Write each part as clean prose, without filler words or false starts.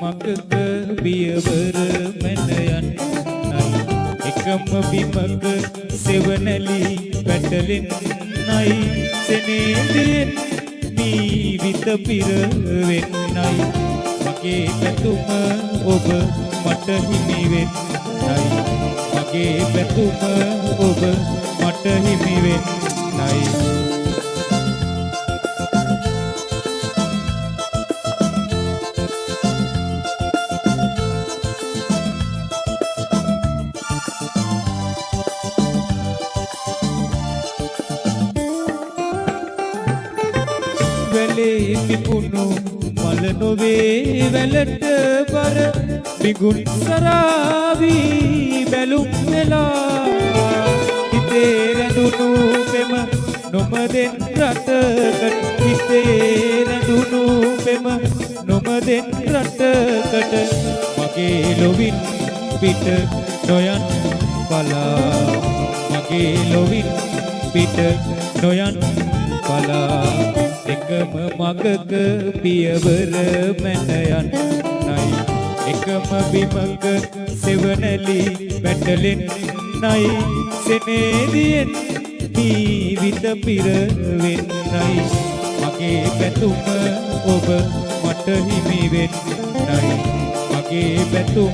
මගක පියවර මැන යන්නයි එකම බිමක සෙවණැලි පැටලෙන්නයි සෙනෙහයෙන් ජීවිත පිරවෙන්නයි මගේ පැතුම ඔබ මට හිමි වෙන්නයි මගේ පැතුම ඔබ මට හිමි වෙන්නයි වැලේ පිපුණු මල නොවේ වැලට බර බිගුන් සරාවී බැලුම් වෙලා හිතේ රැඳුණු පෙම නොමදෙන් රටකට හිතේ රැඳුණු පෙම නොමදෙන් රටකට මගේ ලොවින් පිට නොයන් පලා මගේ ලොවින් පිට නොයන් පලා එකම මගක පියවර මැන යන්නයි එකම බිමක සෙවණැලි පැටලෙන්නයි සෙනෙහයෙන් ජීවිත පිරවෙන්නයි මගේ පැතුම ඔබ මට හිමි වෙන්නයි මගේ පැතුම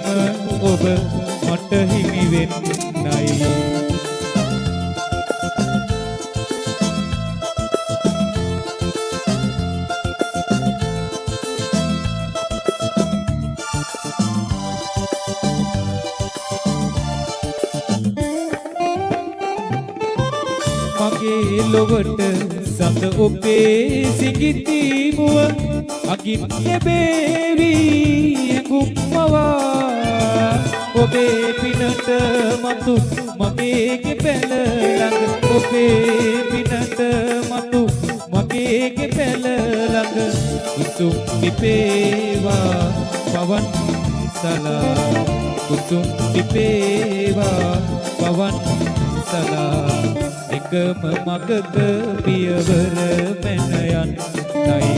ඔබ මට හිමි වෙන්නයි මගේ ලොවට සඳ ඔබේ සිඟිති මුව අගින් ලැබේවි ඇඟුම්මවා ඔබේ පිනට මතු මගේ ගෙපැල ළඟ ඔබේ පිනට මතු මගේ ගෙපැල ළඟ කුසුම් පිපේවා පවන් සලා කුසුම් පිපේවා පවන් සලා එකම මගක පියවර මැන යන්නයි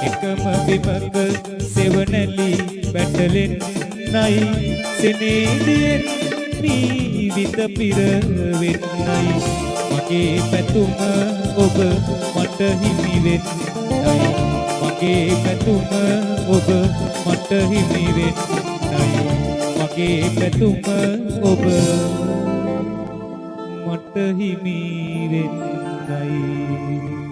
එකම බිමක සෙවණැලි පැටලෙන්නයි සෙනෙහයෙන් ජීවිත පිරවෙන්නයි මගේ පැතුම ඔබ මට හිමි වෙන්නයි මගේ පැතුම ඔබ මට හිමි වෙන්නයි මගේ පැතුම ඔබ මට හිමි වෙන්නයි